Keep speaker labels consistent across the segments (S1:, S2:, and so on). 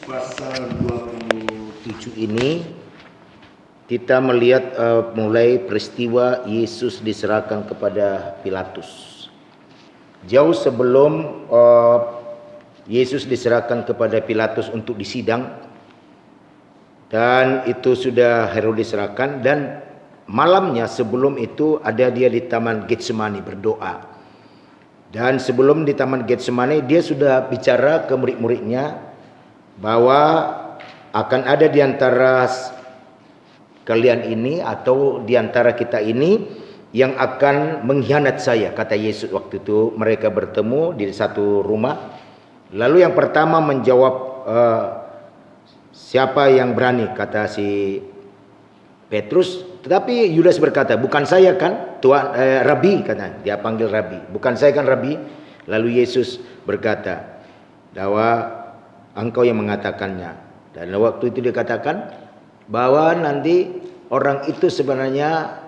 S1: pasal 27 ini kita melihat mulai peristiwa Yesus diserahkan kepada Pilatus. Jauh sebelum Yesus diserahkan kepada Pilatus untuk disidang, dan itu sudah Herodes serahkan, dan malamnya sebelum itu ada dia di Taman Getsemani berdoa. Dan sebelum di Taman Getsemani dia sudah bicara ke murid-muridnya bahwa akan ada di antara kalian ini atau di antara kita ini yang akan mengkhianat saya, kata Yesus waktu itu mereka bertemu di satu rumah. Lalu yang pertama menjawab, siapa yang berani, kata si Petrus. Tetapi Yudas berkata, bukan saya kan Tuhan, Rabi, kata dia panggil Rabi, bukan saya kan Rabi. Lalu Yesus berkata bahwa engkau yang mengatakannya. Dan waktu itu dikatakan bahwa nanti orang itu sebenarnya,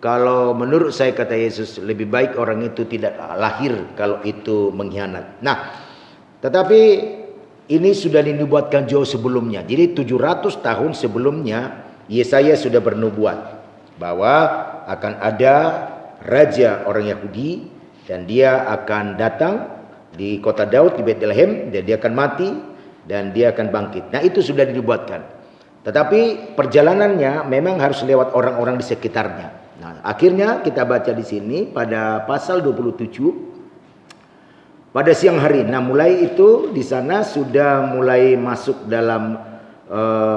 S1: kalau menurut saya, kata Yesus, lebih baik orang itu tidak lahir kalau itu mengkhianat. Nah, tetapi ini sudah dinubuatkan jauh sebelumnya. Jadi 700 tahun sebelumnya Yesaya sudah bernubuat bahwa akan ada raja orang Yahudi dan dia akan datang di kota Daud di Bethlehem, dan dia akan mati dan dia akan bangkit. Nah, itu sudah dinubuatkan. Tetapi perjalanannya memang harus lewat orang-orang di sekitarnya. Nah, akhirnya kita baca di sini pada pasal 27 pada siang hari. Nah, mulai itu di sana sudah mulai masuk dalam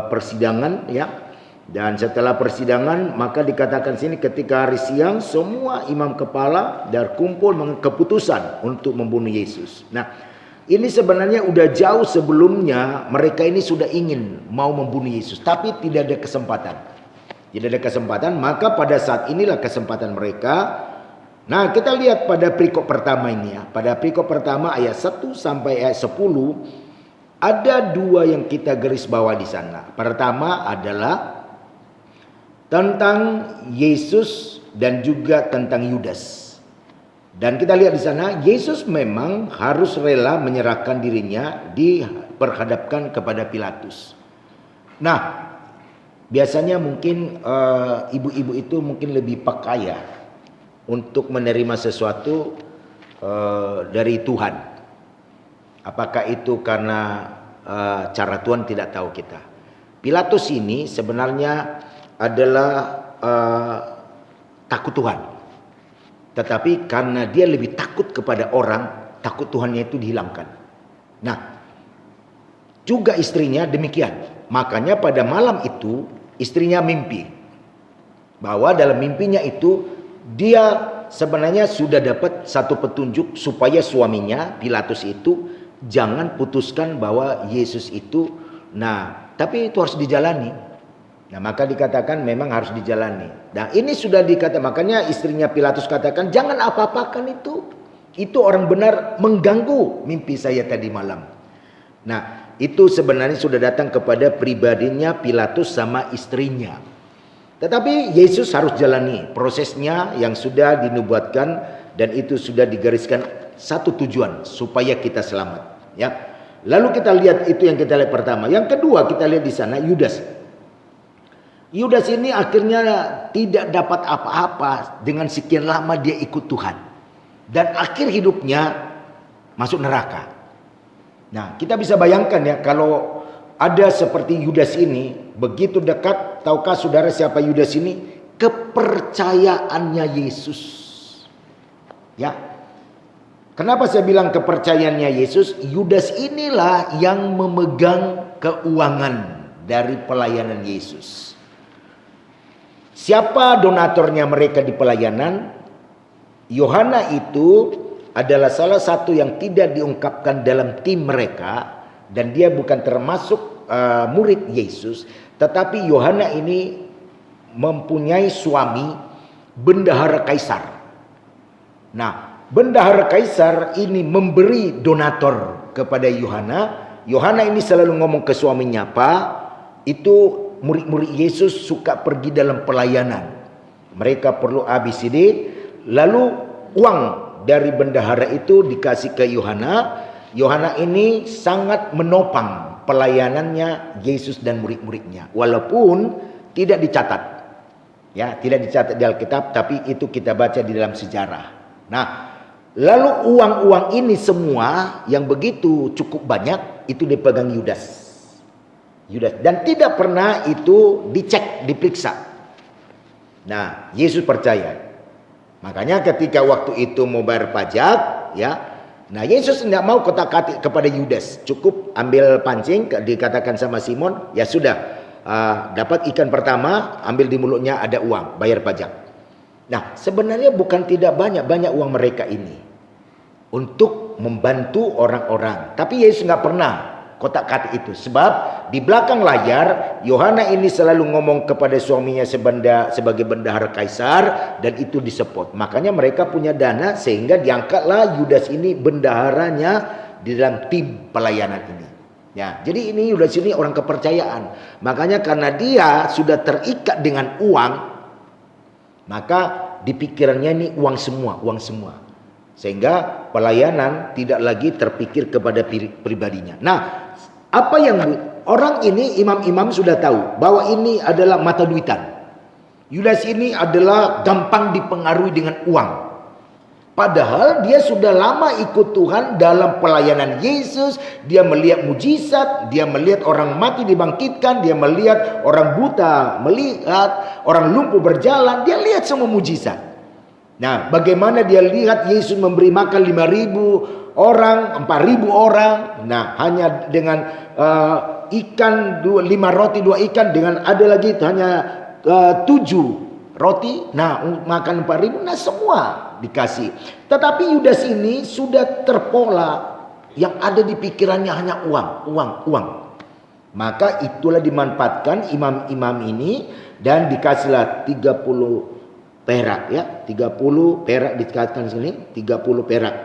S1: persidangan, ya. Dan setelah persidangan maka dikatakan sini ketika hari siang semua imam kepala dan kumpul keputusan untuk membunuh Yesus. Nah, ini sebenarnya udah jauh sebelumnya mereka ini sudah ingin mau membunuh Yesus, tapi tidak ada kesempatan. Tidak ada kesempatan, maka pada saat inilah kesempatan mereka. Nah, kita lihat pada perikop pertama ini, ya. Pada perikop pertama ayat 1 sampai ayat 10 ada dua yang kita garis bawah di sana. Pertama adalah tentang Yesus dan juga tentang Yudas. Dan kita lihat di sana Yesus memang harus rela menyerahkan dirinya diperhadapkan kepada Pilatus. Nah, biasanya mungkin ibu-ibu itu mungkin lebih peka ya untuk menerima sesuatu dari Tuhan. Apakah itu karena cara Tuhan, tidak tahu kita. Pilatus ini sebenarnya adalah takut Tuhan, tetapi karena dia lebih takut kepada orang, takut Tuhannya itu dihilangkan. Nah, juga istrinya demikian. Makanya pada malam itu istrinya mimpi bahwa dalam mimpinya itu dia sebenarnya sudah dapat satu petunjuk supaya suaminya Pilatus itu jangan putuskan bahwa Yesus itu. Nah, tapi itu harus dijalani. Nah, maka dikatakan memang harus dijalani. Nah, ini sudah dikatakan, makanya istrinya Pilatus katakan, jangan apa-apakan itu. Itu orang benar mengganggu mimpi saya tadi malam. Nah, itu sebenarnya sudah datang kepada pribadinya Pilatus sama istrinya. Tetapi Yesus harus jalani prosesnya yang sudah dinubuatkan, dan itu sudah digariskan satu tujuan, supaya kita selamat. Ya. Lalu kita lihat itu yang kita lihat pertama. Yang kedua kita lihat di sana Yudas. Yudas ini akhirnya tidak dapat apa-apa dengan sekian lama dia ikut Tuhan. Dan akhir hidupnya masuk neraka. Nah, kita bisa bayangkan ya, kalau ada seperti Yudas ini, begitu dekat, tahukah saudara siapa Yudas ini? Kepercayaannya Yesus. Ya. Kenapa saya bilang kepercayaannya Yesus? Yudas inilah yang memegang keuangan dari pelayanan Yesus. Siapa donaturnya mereka di pelayanan? Yohana itu adalah salah satu yang tidak diungkapkan dalam tim mereka, dan dia bukan termasuk murid Yesus. Tetapi Yohana ini mempunyai suami bendahara kaisar. Nah, bendahara kaisar ini memberi donatur kepada Yohana. Yohana ini selalu ngomong ke suaminya, Pak, itu murid-murid Yesus suka pergi dalam pelayanan. Mereka perlu ABCD. Lalu uang dari bendahara itu dikasih ke Yohana. Yohana ini sangat menopang pelayanannya Yesus dan murid-muridnya, walaupun tidak dicatat. Ya, tidak dicatat di Alkitab, tapi itu kita baca di dalam sejarah. Nah, lalu uang-uang ini semua yang begitu cukup banyak itu dipegang Yudas. Dan tidak pernah itu dicek, diperiksa. Nah, Yesus percaya. Makanya ketika waktu itu mau bayar pajak, ya. Nah, Yesus tidak mau kotak-katik kepada Yudas. Cukup ambil pancing, dikatakan sama Simon, ya sudah, dapat ikan pertama, ambil di mulutnya ada uang, bayar pajak. Nah, sebenarnya bukan tidak banyak uang mereka ini untuk membantu orang-orang. Tapi Yesus nggak pernah kotak-katik itu, sebab di belakang layar Yohana ini selalu ngomong kepada suaminya sebagai bendahara Kaisar, dan itu disepot. Makanya mereka punya dana sehingga diangkatlah Yudas ini bendaharanya di dalam tim pelayanan ini. Ya, jadi ini Yudas ini orang kepercayaan. Makanya karena dia sudah terikat dengan uang, maka di pikirannya ini uang semua. Sehingga pelayanan tidak lagi terpikir kepada pribadinya. Nah, apa yang orang ini, imam-imam sudah tahu bahwa ini adalah mata duitan. Yudas ini adalah gampang dipengaruhi dengan uang. Padahal dia sudah lama ikut Tuhan dalam pelayanan Yesus. Dia melihat mujizat, dia melihat orang mati dibangkitkan, dia melihat orang buta melihat, orang lumpuh berjalan, dia lihat semua mujizat. Nah, bagaimana dia lihat Yesus memberi makan 5.000 orang, 4.000 orang. Nah, hanya dengan ikan 5 roti 2 ikan, dengan ada lagi itu hanya 7 roti. Nah, makan 4.000. Nah, semua dikasih. Tetapi Yudas ini sudah terpola, yang ada di pikirannya hanya uang. Maka itulah dimanfaatkan imam-imam ini, dan dikasihlah 30 perak, ya, 30 perak dikatakan sini, 30 perak.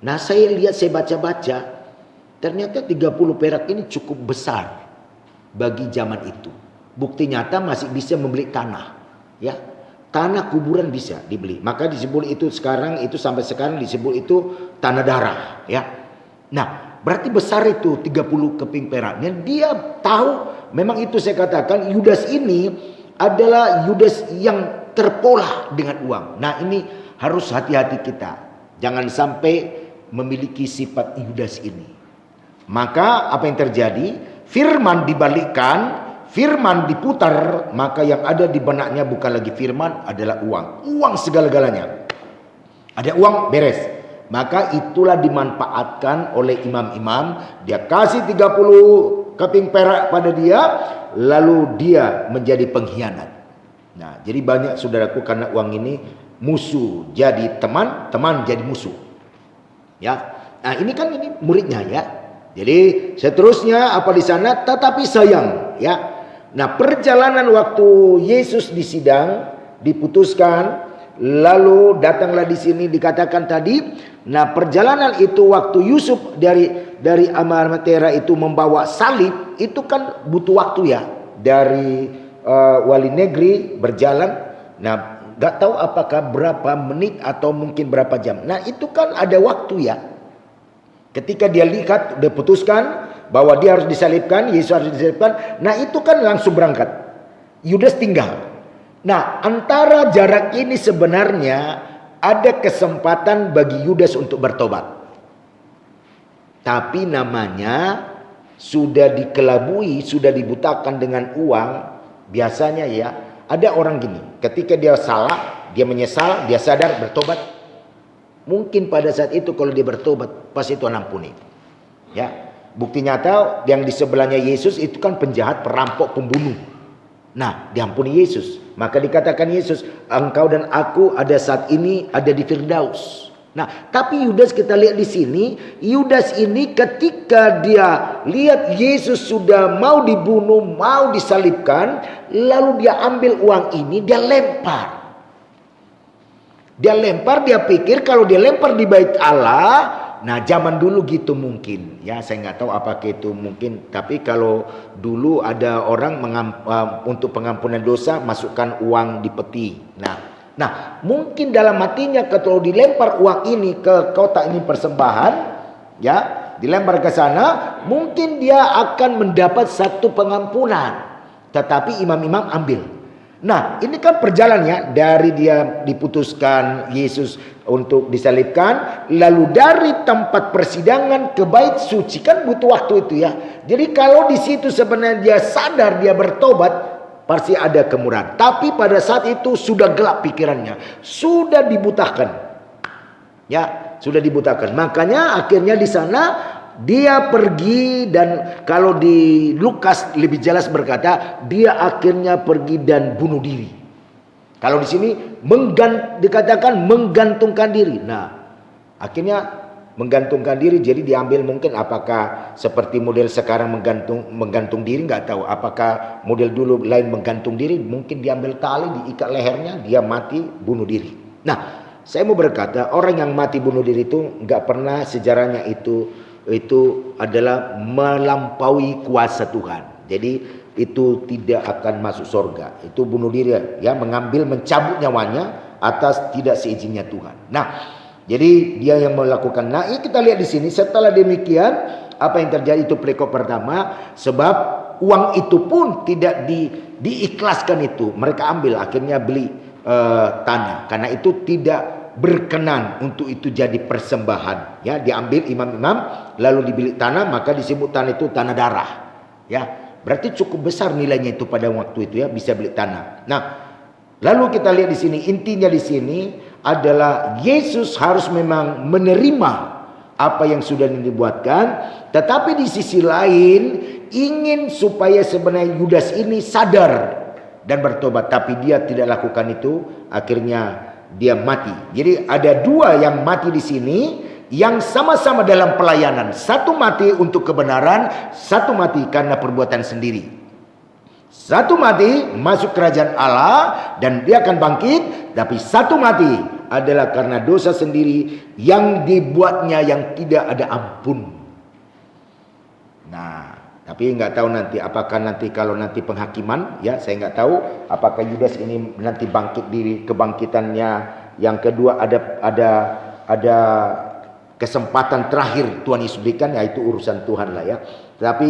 S1: Nah, saya baca-baca, ternyata 30 perak ini cukup besar bagi zaman itu. Bukti nyata masih bisa membeli tanah, ya. Tanah kuburan bisa dibeli. Maka disebut itu sekarang, itu sampai sekarang disebut itu tanah darah, ya. Nah, berarti besar itu 30 keping peraknya. Dia tahu, memang itu saya katakan Yudas ini adalah Yudas yang terpola dengan uang. Nah, ini harus hati-hati kita. Jangan sampai memiliki sifat Yudas ini. Maka apa yang terjadi? Firman dibalikkan, firman diputar, maka yang ada di benaknya bukan lagi firman, adalah uang. Uang segala-galanya. Ada uang, beres. Maka itulah dimanfaatkan oleh imam-imam. Dia kasih 30 keping perak pada dia, lalu dia menjadi pengkhianat. Nah, jadi banyak saudaraku, karena uang ini musuh jadi teman, teman jadi musuh. Ya. Nah, ini kan ini muridnya, ya. Jadi seterusnya apa di sana? Tetapi sayang, ya. Nah, perjalanan waktu Yesus disidang diputuskan, lalu datanglah di sini dikatakan tadi. Nah, perjalanan itu waktu Yusuf dari Arimatea itu membawa salib, itu kan butuh waktu, ya. Dari wali negeri berjalan. Nah, gak tahu apakah berapa menit atau mungkin berapa jam. Nah, itu kan ada waktu, ya. Ketika dia lihat, dia putuskan bahwa dia harus disalibkan, Yesus harus disalibkan. Nah, itu kan langsung berangkat. Yudas tinggal. Nah, antara jarak ini sebenarnya ada kesempatan bagi Yudas untuk bertobat. Tapi namanya sudah dikelabui, sudah dibutakan dengan uang. Biasanya, ya, ada orang gini, ketika dia salah, dia menyesal, dia sadar, bertobat. Mungkin pada saat itu kalau dia bertobat, pas itu ampuni. Ya, bukti nyata yang di sebelahnya Yesus itu kan penjahat, perampok, pembunuh. Nah, diampuni Yesus. Maka dikatakan Yesus, engkau dan aku ada saat ini ada di Firdaus. Nah, tapi Yudas kita lihat di sini, Yudas ini ketika dia lihat Yesus sudah mau dibunuh, mau disalibkan, lalu dia ambil uang ini, dia lempar. Dia pikir kalau dia lempar di bait Allah, nah zaman dulu gitu mungkin, ya saya nggak tahu apakah itu mungkin, tapi kalau dulu ada orang untuk pengampunan dosa masukkan uang di peti. Nah, mungkin dalam hatinya kalau dilempar uang ini ke kotak ini persembahan, ya, dilempar ke sana, mungkin dia akan mendapat satu pengampunan. Tetapi imam-imam ambil. Nah, ini kan perjalannya dari dia diputuskan Yesus untuk disalibkan, lalu dari tempat persidangan ke bait suci, kan butuh waktu itu ya. Jadi kalau di situ sebenarnya dia sadar, dia bertobat, pasti ada kemurahan. Tapi pada saat itu sudah gelap pikirannya, sudah dibutakan. Ya, sudah dibutakan. Makanya akhirnya di sana dia pergi, dan kalau di Lukas lebih jelas berkata dia akhirnya pergi dan bunuh diri. Kalau di sini dikatakan menggantungkan diri. Nah, akhirnya menggantungkan diri, jadi diambil mungkin apakah seperti model sekarang menggantung diri, nggak tahu. Apakah model dulu lain menggantung diri, mungkin diambil tali, diikat lehernya, dia mati bunuh diri. Nah, saya mau berkata orang yang mati bunuh diri itu nggak pernah sejarahnya itu adalah melampaui kuasa Tuhan. Jadi itu tidak akan masuk surga. Itu bunuh diri ya, mencabut nyawanya atas tidak seizinnya Tuhan. Nah, jadi dia yang melakukan. Nah, ini kita lihat di sini setelah demikian apa yang terjadi itu perikop pertama, sebab uang itu pun tidak diikhlaskan itu. Mereka ambil, akhirnya beli tanah, karena itu tidak berkenan untuk itu jadi persembahan ya. Diambil imam-imam lalu dibeli tanah, maka disebut tanah itu tanah darah ya. Berarti cukup besar nilainya itu pada waktu itu ya, bisa beli tanah. Nah, lalu kita lihat di sini, intinya di sini adalah Yesus harus memang menerima apa yang sudah dibuatkan, tetapi di sisi lain ingin supaya sebenarnya Yudas ini sadar dan bertobat, tapi dia tidak lakukan itu, akhirnya dia mati. Jadi ada dua yang mati di sini yang sama-sama dalam pelayanan. Satu mati untuk kebenaran, satu mati karena perbuatan sendiri. Satu mati masuk kerajaan Allah dan dia akan bangkit, tapi satu mati adalah karena dosa sendiri yang dibuatnya yang tidak ada ampun. Nah, tapi nggak tahu nanti apakah nanti kalau nanti penghakiman ya, saya nggak tahu apakah Yudas ini nanti bangkit diri kebangkitannya yang kedua, ada kesempatan terakhir Tuhan Yesus berikan, yaitu urusan Tuhan lah ya. Tapi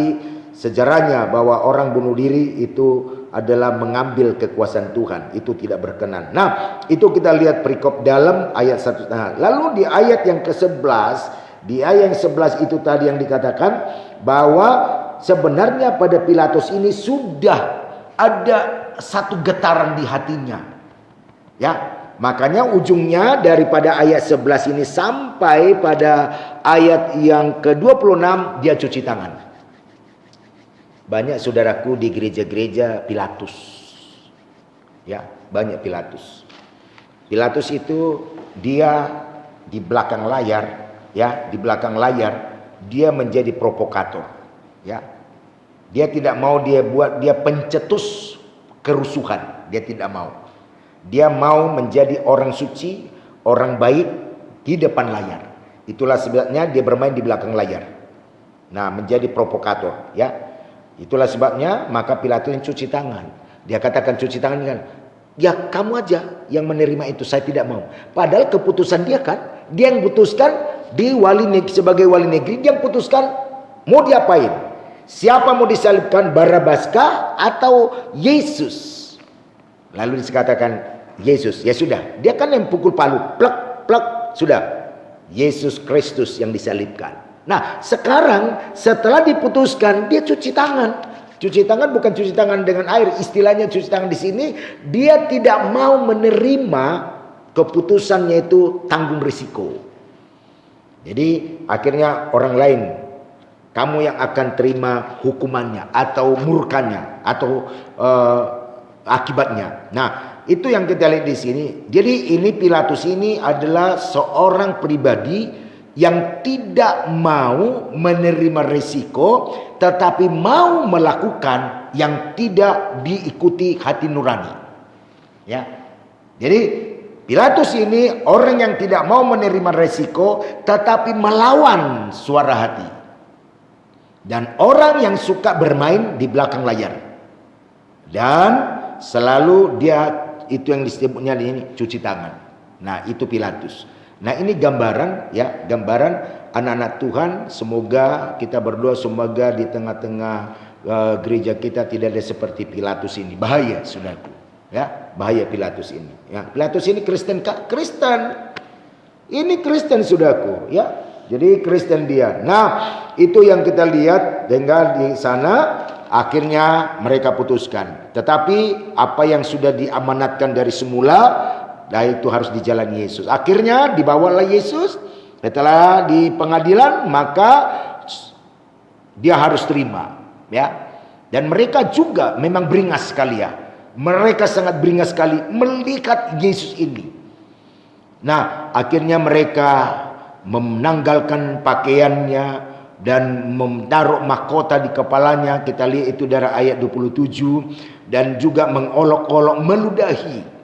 S1: sejarahnya bahwa orang bunuh diri itu adalah mengambil kekuasaan Tuhan, itu tidak berkenan. Nah, itu kita lihat perikop dalam ayat 1. Nah, lalu di ayat yang ke-11, di ayat yang 11 itu tadi yang dikatakan bahwa sebenarnya pada Pilatus ini sudah ada satu getaran di hatinya. Ya, makanya ujungnya daripada ayat 11 ini sampai pada ayat yang ke-26 dia cuci tangan. Banyak saudaraku di gereja-gereja Pilatus. Ya, banyak Pilatus. Pilatus itu dia di belakang layar, ya, di belakang layar dia menjadi provokator. Ya, dia tidak mau dia pencetus kerusuhan, dia tidak mau. Dia mau menjadi orang suci, orang baik di depan layar. Itulah sebabnya dia bermain di belakang layar. Nah, menjadi provokator, ya. Itulah sebabnya maka Pilatus cuci tangan. Dia katakan cuci tangan kan, ya kamu aja yang menerima itu, saya tidak mau. Padahal keputusan dia kan, dia yang putuskan sebagai wali negeri, dia yang putuskan mau diapain. Siapa mau disalibkan, Barabaskah atau Yesus? Lalu dikatakan Yesus. Ya sudah, dia kan yang pukul palu, plek plek, sudah. Yesus Kristus yang disalibkan. Nah, sekarang setelah diputuskan dia cuci tangan. Cuci tangan bukan cuci tangan dengan air, istilahnya cuci tangan di sini dia tidak mau menerima keputusannya itu tanggung risiko. Jadi akhirnya orang lain, kamu yang akan terima hukumannya atau murkanya atau akibatnya. Nah, itu yang kita lihat di sini. Jadi ini Pilatus ini adalah seorang pribadi yang tidak mau menerima risiko, tetapi mau melakukan yang tidak diikuti hati nurani. Ya, jadi Pilatus ini orang yang tidak mau menerima risiko, tetapi melawan suara hati. Dan orang yang suka bermain di belakang layar. Dan selalu dia, itu yang disebutnya ini cuci tangan. Nah, itu Pilatus. Nah, ini gambaran ya, gambaran anak-anak Tuhan, semoga kita berdoa semoga di tengah-tengah gereja kita tidak ada seperti Pilatus ini. Bahaya, saudaraku. Ya, bahaya Pilatus ini. Ya, Pilatus ini Kristen, Kristen. Ini Kristen, saudaraku. Ya, jadi Kristen dia. Nah, itu yang kita lihat dengan di sana. Akhirnya mereka putuskan. Tetapi apa yang sudah diamanatkan dari semula, itu harus dijalani Yesus. Akhirnya dibawalah Yesus. Setelah di pengadilan, maka dia harus terima. Ya. Dan mereka juga memang beringas sekali ya. Mereka sangat beringas sekali melihat Yesus ini. Nah, akhirnya mereka menanggalkan pakaiannya dan menaruh mahkota di kepalanya. Kita lihat itu dari ayat 27. Dan juga mengolok-olok, meludahi.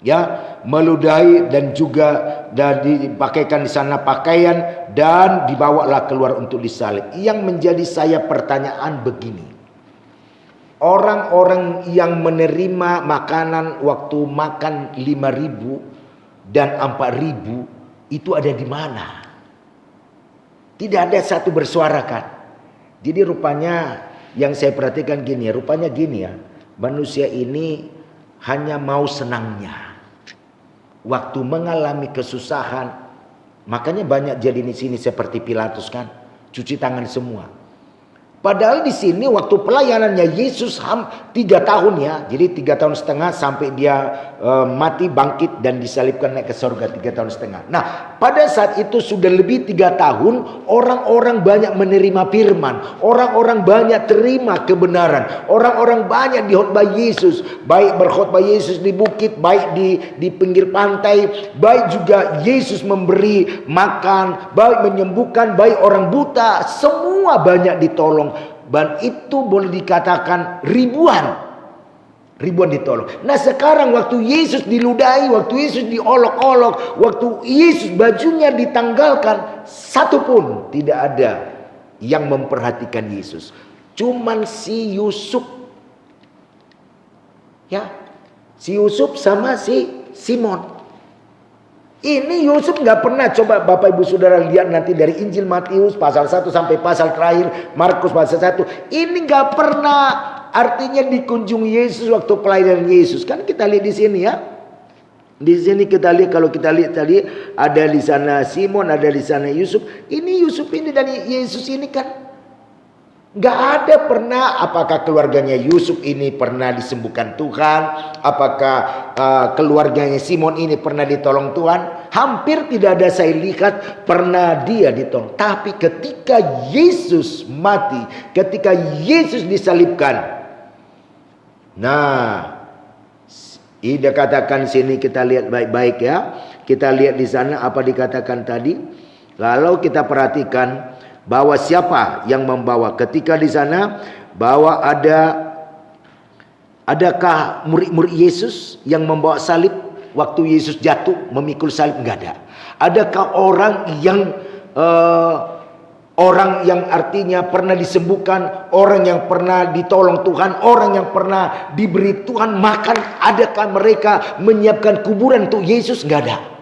S1: Ya, meludahi dan juga dipakaikan di sana pakaian dan dibawalah keluar untuk disalib. Yang menjadi saya pertanyaan begini. Orang-orang yang menerima makanan waktu makan 5.000 dan 4.000 itu ada di mana? Tidak ada satu bersuara kan. Jadi rupanya yang saya perhatikan gini, rupanya gini ya. Manusia ini hanya mau senangnya. Waktu mengalami kesusahan, makanya banyak jadi di sini seperti Pilatus kan, cuci tangan semua. Padahal di sini waktu pelayanannya Yesus 3 tahun ya. Jadi 3 tahun setengah sampai dia mati, bangkit dan disalibkan naik ke surga 3 tahun setengah. Nah, pada saat itu sudah lebih 3 tahun orang-orang banyak menerima firman. Orang-orang banyak terima kebenaran. Orang-orang banyak dikhotbah Yesus. Baik berkhotbah Yesus di bukit, baik di pinggir pantai, baik juga Yesus memberi makan, baik menyembuhkan, baik orang buta, semua banyak ditolong. Dan itu boleh dikatakan ribuan ditolong. Nah sekarang waktu Yesus diludahi, waktu Yesus diolok-olok, waktu Yesus bajunya ditanggalkan, satu pun tidak ada yang memperhatikan Yesus. Cuman si Yusuf. Ya, si Yusuf sama si Simon. Ini Yusuf nggak pernah, coba Bapak Ibu Saudara lihat nanti dari Injil Matius pasal 1 sampai pasal terakhir Markus pasal 1. Ini nggak pernah artinya dikunjungi Yesus waktu pelayanan Yesus. Kan kita lihat di sini ya. Di sini kita lihat, kalau kita lihat tadi ada di sana Simon, ada di sana Yusuf. Ini Yusuf ini dan Yesus ini kan nggak ada pernah. Apakah keluarganya Yusuf ini pernah disembuhkan Tuhan? Apakah keluarganya Simon ini pernah ditolong Tuhan? Hampir tidak ada saya lihat pernah dia ditolong. Tapi ketika Yesus mati, ketika Yesus disalibkan, nah, ini dikatakan sini, kita lihat baik-baik ya. Kita lihat di sana apa dikatakan tadi. Kalau kita perhatikan bahwa siapa yang membawa, ketika di sana bahwa adakah murid-murid Yesus yang membawa salib waktu Yesus jatuh memikul salib? Enggak ada. Adakah orang yang artinya pernah disembuhkan, orang yang pernah ditolong Tuhan, orang yang pernah diberi Tuhan makan, adakah mereka menyiapkan kuburan untuk Yesus? Enggak ada.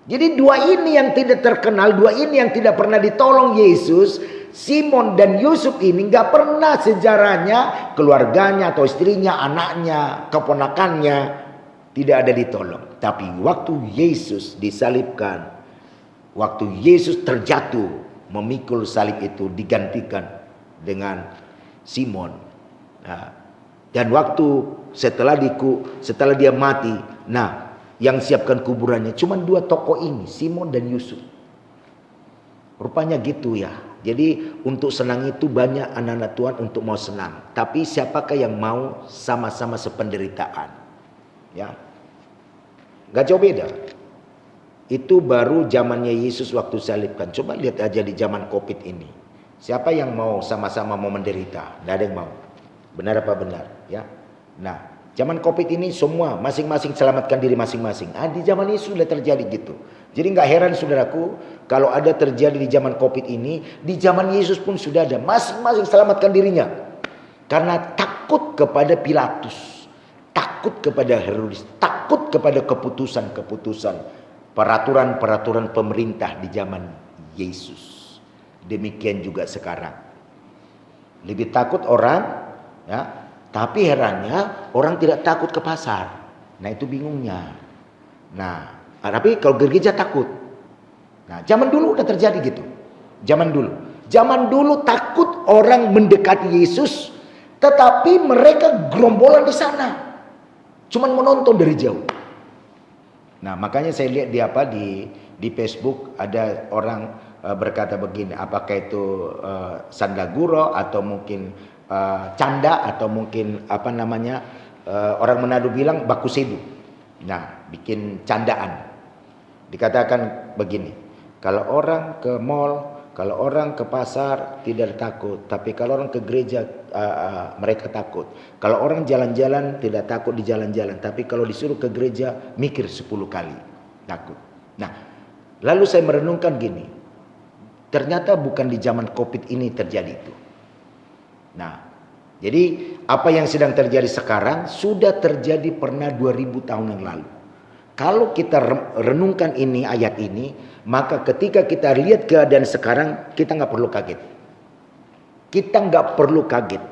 S1: Jadi dua ini yang tidak terkenal, dua ini yang tidak pernah ditolong Yesus, Simon dan Yusuf ini nggak pernah sejarahnya, keluarganya atau istrinya, anaknya, keponakannya tidak ada ditolong. Tapi waktu Yesus disalibkan, waktu Yesus terjatuh memikul salib itu digantikan dengan Simon. Nah, dan waktu setelah dia mati, nah, yang siapkan kuburannya cuma 2 tokoh ini, Simon dan Yusuf. Rupanya gitu ya. Jadi untuk senang itu banyak anak-anak Tuhan untuk mau senang. Tapi siapakah yang mau sama-sama sependeritaan? Ya, gak jauh beda. Itu baru zamannya Yesus waktu salibkan. Coba lihat aja di zaman COVID ini. Siapa yang mau sama-sama mau menderita? Gak ada yang mau. Benar apa benar? Ya. Nah, zaman COVID ini semua masing-masing selamatkan diri masing-masing. Di zaman ini sudah terjadi gitu. Jadi nggak heran saudaraku kalau ada terjadi di zaman COVID ini, di zaman Yesus pun sudah ada. Masing-masing selamatkan dirinya. Karena takut kepada Pilatus, takut kepada Herodes, takut kepada keputusan-keputusan peraturan-peraturan pemerintah di zaman Yesus. Demikian juga sekarang. Lebih takut orang, ya, tapi herannya orang tidak takut ke pasar. Nah, itu bingungnya. Nah, tapi kalau gereja takut. Nah, zaman dulu udah terjadi gitu. Zaman dulu takut orang mendekati Yesus, tetapi mereka gerombolan di sana. Cuman menonton dari jauh. Nah, makanya saya lihat di Facebook ada orang berkata begini, apakah itu sandaguro atau mungkin canda atau mungkin orang Manado bilang baku sedu. Nah, bikin candaan. Dikatakan begini, kalau orang ke mall, kalau orang ke pasar tidak takut, tapi kalau orang ke gereja mereka takut. Kalau orang jalan-jalan tidak takut di jalan-jalan, tapi kalau disuruh ke gereja mikir 10 kali takut. Nah, lalu saya merenungkan gini, ternyata bukan di zaman COVID ini terjadi itu. Nah, jadi apa yang sedang terjadi sekarang sudah terjadi pernah 2000 tahun yang lalu. Kalau kita renungkan ini, ayat ini, maka ketika kita lihat keadaan sekarang, kita nggak perlu kaget. Kita nggak perlu kaget.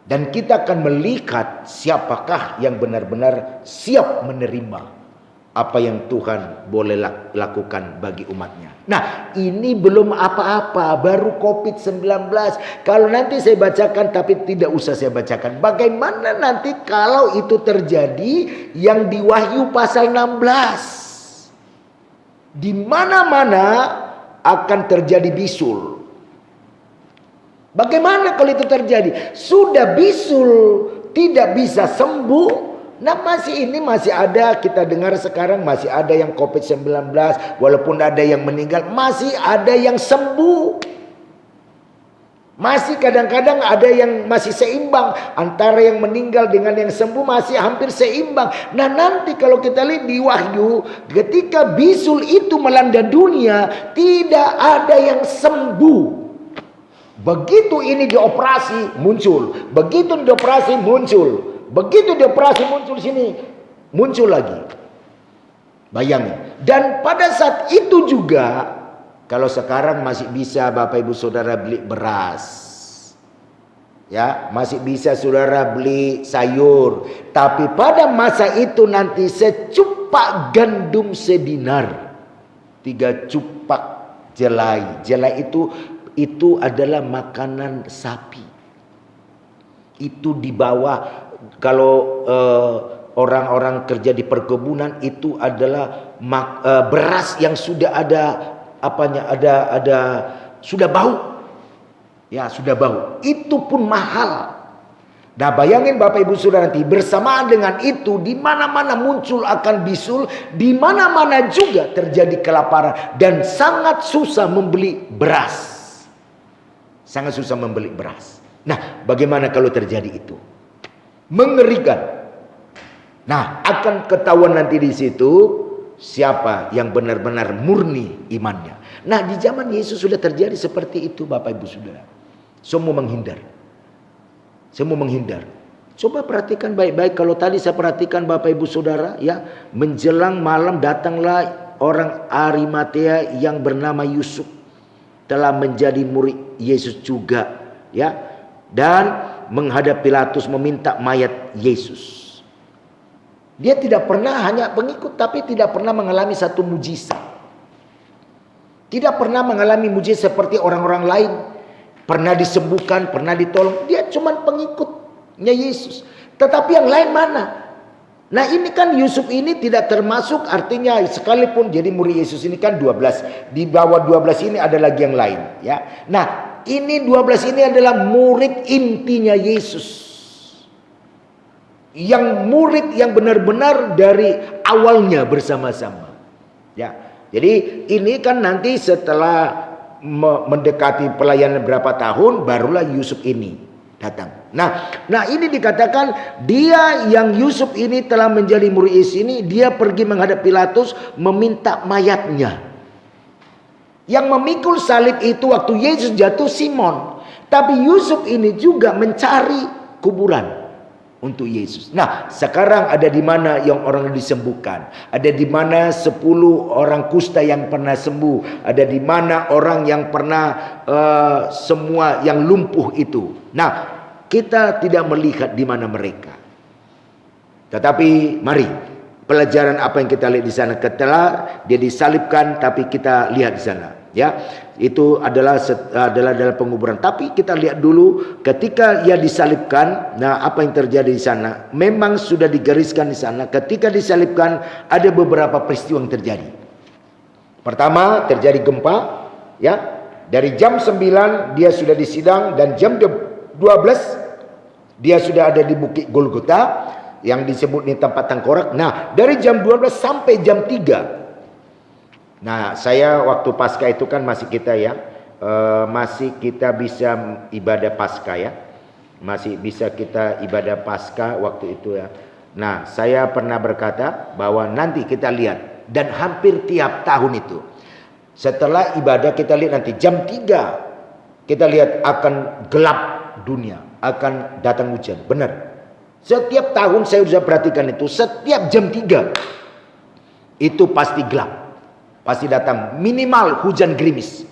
S1: Dan kita akan melihat siapakah yang benar-benar siap menerima apa yang Tuhan boleh lakukan bagi umatnya. Nah, ini belum apa-apa, baru COVID-19. Kalau nanti saya bacakan, tapi tidak usah saya bacakan. Bagaimana nanti kalau itu terjadi yang di Wahyu pasal 16? Di mana-mana akan terjadi bisul. Bagaimana kalau itu terjadi? Sudah bisul, tidak bisa sembuh. Nah, masih ada, kita dengar sekarang masih ada yang COVID-19, walaupun ada yang meninggal, masih ada yang sembuh. Masih kadang-kadang ada yang masih seimbang, antara yang meninggal dengan yang sembuh masih hampir seimbang. Nah, nanti kalau kita lihat di Wahyu, ketika bisul itu melanda dunia, tidak ada yang sembuh. Begitu ini dioperasi muncul, begitu dioperasi muncul. Begitu dioperasi muncul sini, muncul lagi. Bayangin. Dan pada saat itu juga, kalau sekarang masih bisa Bapak Ibu Saudara beli beras. Ya, masih bisa saudara beli sayur. Tapi pada masa itu nanti secupak gandum sedinar. 3 cupak jelai. Jelai itu adalah makanan sapi. Itu dibawa. Kalau orang-orang kerja di perkebunan itu adalah beras yang sudah ada sudah bau. Ya, sudah bau. Itu pun mahal. Nah, bayangin Bapak Ibu Saudara nanti bersamaan dengan itu di mana-mana muncul akan bisul, di mana-mana juga terjadi kelaparan dan sangat susah membeli beras. Sangat susah membeli beras. Nah, bagaimana kalau terjadi itu? Mengerikan. Nah, akan ketahuan nanti di situ siapa yang benar-benar murni imannya. Nah, di zaman Yesus sudah terjadi seperti itu, Bapak Ibu Saudara. Semua menghindar. Semua menghindar. Coba perhatikan baik-baik. Kalau tadi saya perhatikan Bapak Ibu Saudara, ya, menjelang malam datanglah orang Arimatea yang bernama Yusuf, telah menjadi murid Yesus juga, ya. Dan menghadap Pilatus meminta mayat Yesus. Dia tidak pernah hanya pengikut, tapi tidak pernah mengalami satu mujizat. Tidak pernah mengalami mujizat seperti orang-orang lain. Pernah disembuhkan, pernah ditolong. Dia cuma pengikutnya Yesus. Tetapi yang lain mana? Nah, ini kan Yusuf ini tidak termasuk, artinya sekalipun jadi murid Yesus ini kan 12. Di bawah 12 ini ada lagi yang lain, ya. Nah, ini 12 ini adalah murid intinya Yesus. Yang murid yang benar-benar dari awalnya bersama-sama. Ya. Jadi ini kan nanti setelah mendekati pelayanan berapa tahun barulah Yusuf ini datang. Nah ini dikatakan dia yang Yusuf ini telah menjadi murid Yesus ini, dia pergi menghadap Pilatus meminta mayatnya. Yang memikul salib itu waktu Yesus jatuh Simon. Tapi Yusuf ini juga mencari kuburan. untuk Yesus. Nah, sekarang ada di mana yang orang disembuhkan? Ada di mana 10 orang kusta yang pernah sembuh? Ada di mana orang yang pernah semua yang lumpuh itu? Nah, kita tidak melihat di mana mereka. Tetapi mari pelajaran apa yang kita lihat di sana, setelah dia disalibkan, tapi kita lihat di sana, ya, itu adalah dalam penguburan. Tapi kita lihat dulu ketika ia disalibkan, nah apa yang terjadi di sana? Memang sudah digariskan di sana. Ketika disalibkan ada beberapa peristiwa yang terjadi. Pertama terjadi gempa, ya. Dari jam 9 dia sudah disidang dan jam 12 dia sudah ada di Bukit Golgota yang disebut ini tempat tengkorak. Nah, dari jam 12 sampai jam 3. Nah, saya waktu Paskah itu kan masih kita ya, masih kita bisa ibadah Paskah ya. Masih bisa kita ibadah Paskah waktu itu ya. Nah, saya pernah berkata bahwa nanti kita lihat, dan hampir tiap tahun itu setelah ibadah kita lihat nanti jam 3 kita lihat akan gelap dunia, akan datang hujan. Benar. Setiap tahun saya sudah perhatikan itu, setiap jam 3 itu pasti gelap. Pasti datang minimal hujan gerimis.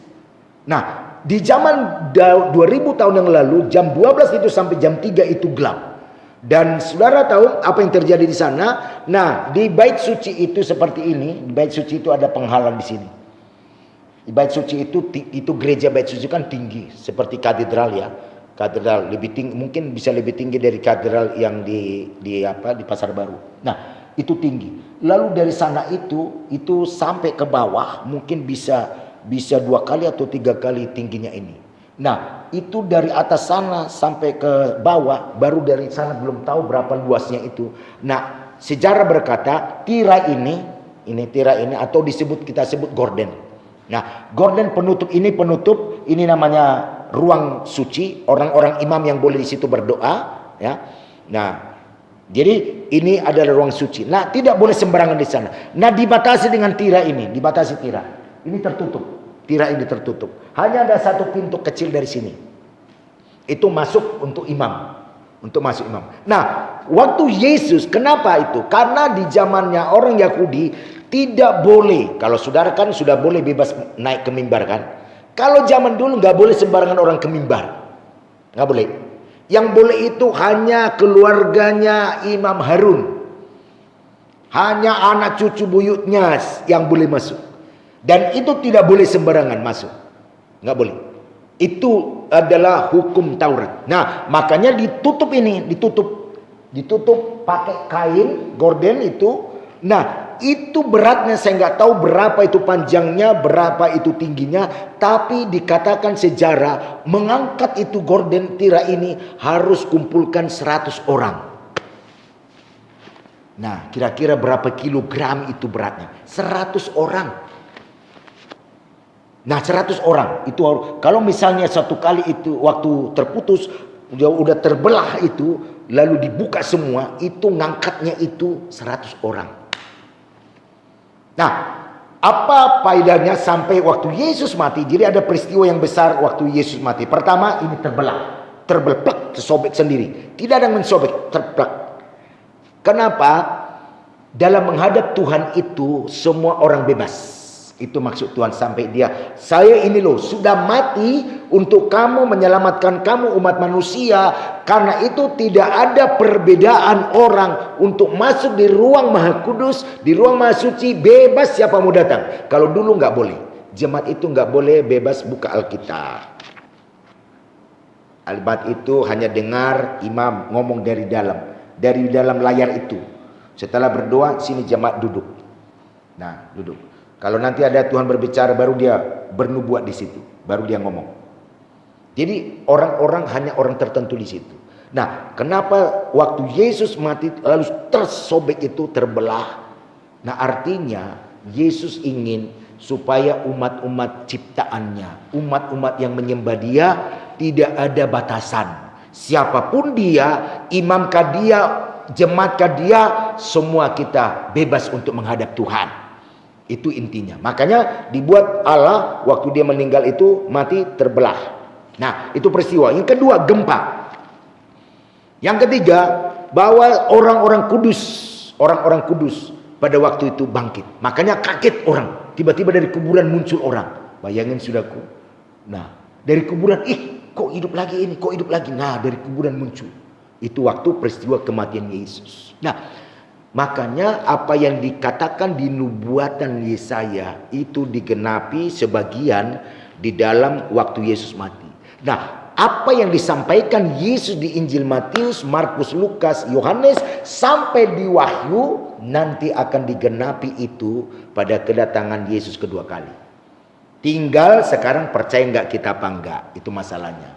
S1: Nah, di zaman 2000 tahun yang lalu jam 12 itu sampai jam 3 itu gelap. Dan saudara tahu apa yang terjadi di sana? Nah, di bait suci itu seperti ini. Di bait suci itu ada penghalang di sini. Di bait suci itu gereja bait suci kan tinggi seperti katedral ya. Katedral lebih tinggi, mungkin bisa lebih tinggi dari katedral yang di Pasar Baru. Nah, itu tinggi. Lalu dari sana itu sampai ke bawah mungkin bisa 2 kali atau 3 kali tingginya ini. Nah, itu dari atas sana sampai ke bawah, baru dari sana belum tahu berapa luasnya itu. Nah, sejarah berkata tirai ini atau kita sebut gorden. Nah, gorden penutup ini namanya ruang suci, orang-orang imam yang boleh di situ berdoa, ya. Nah, jadi ini adalah ruang suci. Nah, tidak boleh sembarangan di sana. Nah, dibatasi dengan tirai ini, Ini tertutup. Tirai ini tertutup. Hanya ada satu pintu kecil dari sini. Itu masuk untuk imam. Nah, waktu Yesus, kenapa itu? Karena di zamannya orang Yahudi tidak boleh, kalau saudara kan sudah boleh bebas naik ke mimbar kan? Kalau zaman dulu nggak boleh sembarangan orang ke mimbar, nggak boleh. Yang boleh itu hanya keluarganya Imam Harun, hanya anak cucu buyutnya yang boleh masuk. Dan itu tidak boleh sembarangan masuk, nggak boleh. Itu adalah hukum Taurat. Nah, makanya ditutup pakai kain gorden itu. Nah, itu beratnya saya nggak tahu berapa itu panjangnya, berapa itu tingginya, tapi dikatakan sejarah mengangkat itu gorden tirai ini harus kumpulkan 100 orang. Nah, kira-kira berapa kilogram itu beratnya? 100 orang. Nah, 100 orang itu kalau misalnya satu kali itu waktu terputus udah terbelah itu lalu dibuka semua, itu ngangkatnya itu 100 orang. Nah, apa faedahnya sampai waktu Yesus mati? Jadi ada peristiwa yang besar waktu Yesus mati. Pertama, ini terbelah, tersobek sendiri. Tidak ada yang mensobek, terbelah. Kenapa? Dalam menghadap Tuhan itu semua orang bebas. Itu maksud Tuhan sampai dia, saya ini loh sudah mati untuk kamu, menyelamatkan kamu umat manusia. Karena itu tidak ada perbedaan orang untuk masuk di ruang maha kudus, di ruang maha suci, bebas siapa mau datang. Kalau dulu nggak boleh, jemaat itu nggak boleh bebas buka Alkitab. Alkitab itu hanya dengar imam ngomong dari dalam layar itu. Setelah berdoa, sini jemaat duduk. Nah, duduk. Kalau nanti ada Tuhan berbicara, baru dia bernubuat di situ, baru dia ngomong. Jadi orang-orang hanya orang tertentu di situ. Nah, kenapa waktu Yesus mati lalu tersobek itu, terbelah? Nah, artinya Yesus ingin supaya umat-umat ciptaannya, umat-umat yang menyembah Dia tidak ada batasan. Siapapun dia, imamkah dia, jemaatkah dia, semua kita bebas untuk menghadap Tuhan. Itu intinya. Makanya dibuat Allah waktu dia meninggal itu mati terbelah. Nah, itu peristiwa. Yang kedua, gempa. Yang ketiga, bahwa orang-orang kudus pada waktu itu bangkit. Makanya kaget orang. Tiba-tiba dari kuburan muncul orang. Bayangin saudaraku. Nah, dari kuburan, kok hidup lagi ini, kok hidup lagi. Nah, dari kuburan muncul. Itu waktu peristiwa kematian Yesus. Nah, makanya apa yang dikatakan di nubuatan Yesaya itu digenapi sebagian di dalam waktu Yesus mati. Nah, apa yang disampaikan Yesus di Injil Matius, Markus, Lukas, Yohanes sampai di Wahyu nanti akan digenapi itu pada kedatangan Yesus kedua kali. Tinggal sekarang percaya nggak kita apa enggak, itu masalahnya.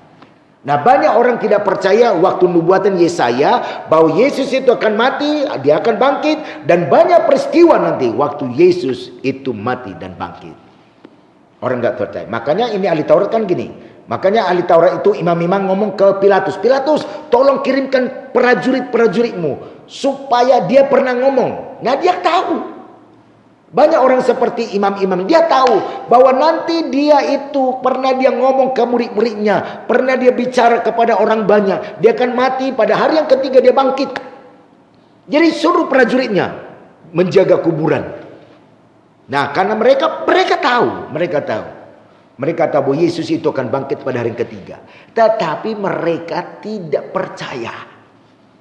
S1: Nah, banyak orang tidak percaya waktu nubuatan Yesaya bahwa Yesus itu akan mati, dia akan bangkit, dan banyak peristiwa nanti waktu Yesus itu mati dan bangkit. Orang nggak percaya. Makanya ini ahli Taurat kan gini. Makanya ahli Taurat itu imam-imam ngomong ke Pilatus, Pilatus, tolong kirimkan prajurit-prajuritmu supaya dia pernah ngomong. Nah, dia tahu. Banyak orang seperti imam-imam, dia tahu bahwa nanti dia itu pernah dia ngomong ke murid-muridnya, pernah dia bicara kepada orang banyak, dia akan mati pada hari yang ketiga dia bangkit. Jadi suruh prajuritnya menjaga kuburan. Nah, karena mereka tahu. Mereka tahu bahwa Yesus itu akan bangkit pada hari ketiga. Tetapi mereka tidak percaya.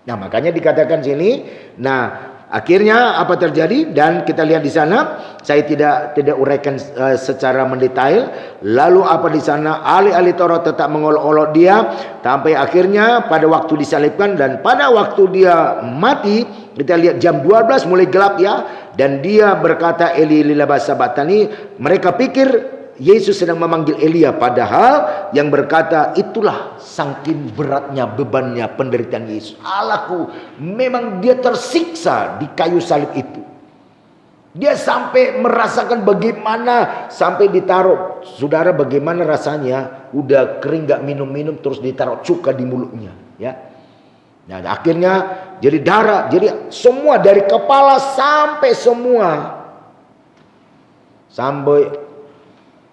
S1: Nah, makanya dikatakan sini. Nah, akhirnya apa terjadi? Dan kita lihat di sana. Saya tidak uraikan secara mendetail. Lalu apa di sana? Ahli-ahli Taurat tetap mengolok-olok dia. Sampai akhirnya pada waktu disalibkan. Dan pada waktu dia mati. Kita lihat jam 12 mulai gelap ya. Dan dia berkata Eli lama sabachthani. Mereka pikir Yesus sedang memanggil Elia, padahal yang berkata itulah saking beratnya bebannya penderitaan Yesus. Allahku, memang dia tersiksa di kayu salib itu. Dia sampai merasakan bagaimana sampai ditaruh. Saudara, bagaimana rasanya udah kering gak minum-minum terus ditaruh cuka di mulutnya, ya. Nah, akhirnya jadi darah, jadi semua dari kepala sampai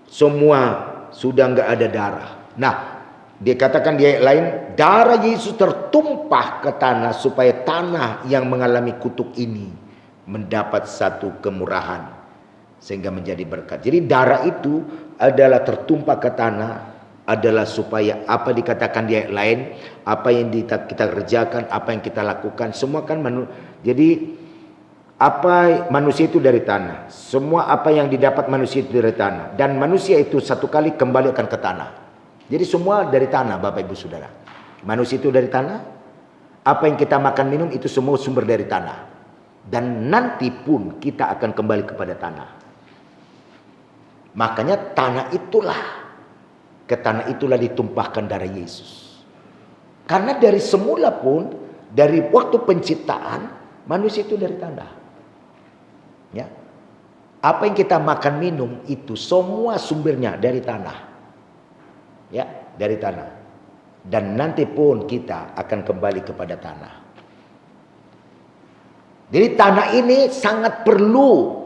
S1: semua sudah nggak ada darah. Nah, dia katakan di ayat lain, darah Yesus tertumpah ke tanah supaya tanah yang mengalami kutuk ini mendapat satu kemurahan sehingga menjadi berkat. Jadi darah itu adalah tertumpah ke tanah adalah supaya apa dikatakan di ayat lain, apa yang kita kerjakan, apa yang kita lakukan, semua kan jadi apa manusia itu dari tanah. Semua apa yang didapat manusia itu dari tanah. Dan manusia itu satu kali kembali akan ke tanah. Jadi semua dari tanah, Bapak Ibu Saudara. Manusia itu dari tanah. Apa yang kita makan minum itu semua sumber dari tanah. Dan nanti pun kita akan kembali kepada tanah. Makanya ke tanah itulah ditumpahkan darah Yesus. Karena dari semula pun, dari waktu penciptaan, manusia itu dari tanah. Ya, apa yang kita makan minum itu semua sumbernya dari tanah, ya, dari tanah. Dan nanti pun kita akan kembali kepada tanah. Jadi tanah ini sangat perlu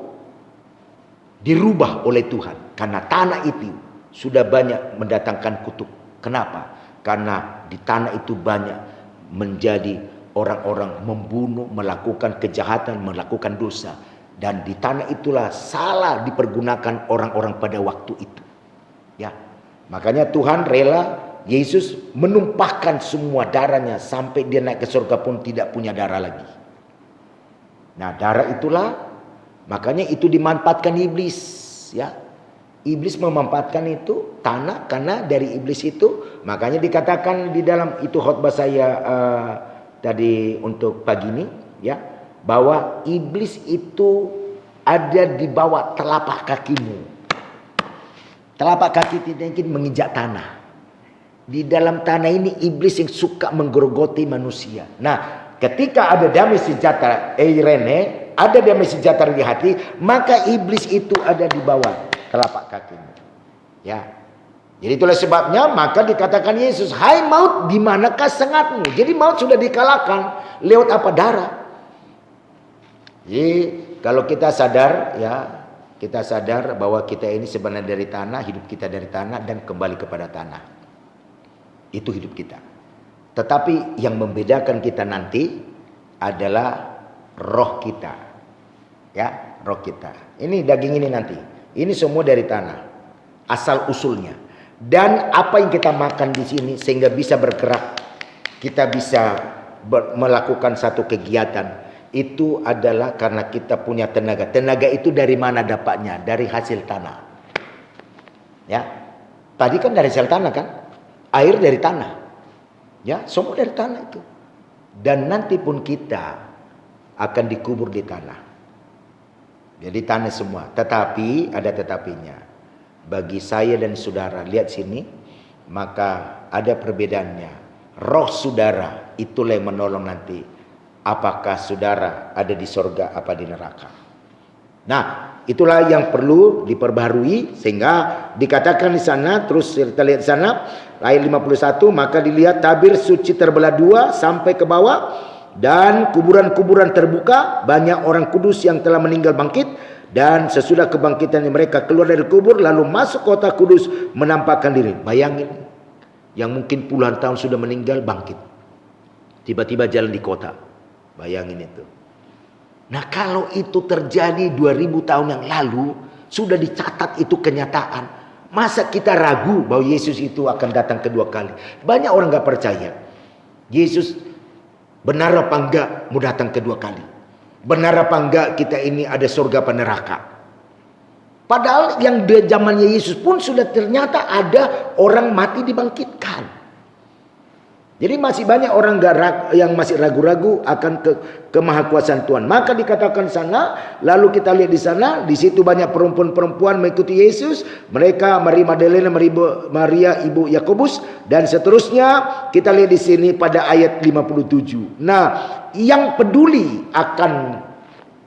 S1: dirubah oleh Tuhan, karena tanah itu sudah banyak mendatangkan kutuk. Kenapa? Karena di tanah itu banyak menjadi orang-orang membunuh, melakukan kejahatan, melakukan dosa. Dan di tanah itulah salah dipergunakan orang-orang pada waktu itu. Ya, makanya Tuhan rela Yesus menumpahkan semua darahnya sampai dia naik ke surga pun tidak punya darah lagi. Nah, darah itulah makanya itu dimanfaatkan iblis. Ya, iblis memanfaatkan itu tanah karena dari iblis itu makanya dikatakan di dalam itu khotbah saya tadi untuk pagi ini, ya. Bahwa iblis itu ada di bawah telapak kakimu. Telapak kaki tidak mungkin menginjak tanah. Di dalam tanah ini iblis yang suka menggerogoti manusia. Nah, ketika ada damai sejahtera, Eirene, ada damai sejahtera di hati, maka iblis itu ada di bawah telapak kakimu. Ya. Jadi itulah sebabnya maka dikatakan Yesus, hai maut, di manakah sengatmu? Jadi maut sudah dikalahkan lewat apa? Darah. Jadi kalau kita sadar, ya, kita sadar bahwa kita ini sebenarnya dari tanah, hidup kita dari tanah dan kembali kepada tanah. Itu hidup kita. Tetapi yang membedakan kita nanti adalah roh kita. Ya, roh kita. Ini daging ini nanti. Ini semua dari tanah. Asal usulnya. Dan apa yang kita makan di sini sehingga bisa bergerak, kita bisa melakukan satu kegiatan. Itu adalah karena kita punya tenaga. Tenaga itu dari mana dapatnya? Dari hasil tanah. Ya. Tadi kan dari hasil tanah kan? Air dari tanah. Ya, semua dari tanah itu. Dan nanti pun kita akan dikubur di tanah. Jadi tanah semua. Tetapi ada tetapinya. Bagi saya dan saudara, lihat sini, maka ada perbedaannya. Roh saudara itulah yang menolong nanti. Apakah saudara ada di sorga apa di neraka. Nah, itulah yang perlu diperbaharui sehingga dikatakan di sana, terus kita lihat di sana ayat 51, maka dilihat tabir suci terbelah dua sampai ke bawah dan kuburan-kuburan terbuka, banyak orang kudus yang telah meninggal bangkit, dan sesudah kebangkitan mereka keluar dari kubur lalu masuk kota kudus menampakkan diri. Bayangin, yang mungkin puluhan tahun sudah meninggal bangkit, tiba-tiba jalan di kota. Bayangin itu. Nah, kalau itu terjadi 2000 tahun yang lalu, sudah dicatat itu kenyataan. Masa kita ragu bahwa Yesus itu akan datang kedua kali? Banyak orang gak percaya. Yesus benar apa enggak mau datang kedua kali? Benar apa enggak kita ini ada surga apa neraka? Padahal yang di zamannya Yesus pun sudah ternyata ada orang mati dibangkitkan. Jadi masih banyak orang yang masih ragu-ragu akan kemahakuasaan Tuhan. Maka dikatakan sana, lalu kita lihat di sana, di situ banyak perempuan-perempuan mengikuti Yesus. Mereka Maria Magdalena, Maria ibu Yakobus, dan seterusnya. Kita lihat di sini pada ayat 57. Nah, yang peduli akan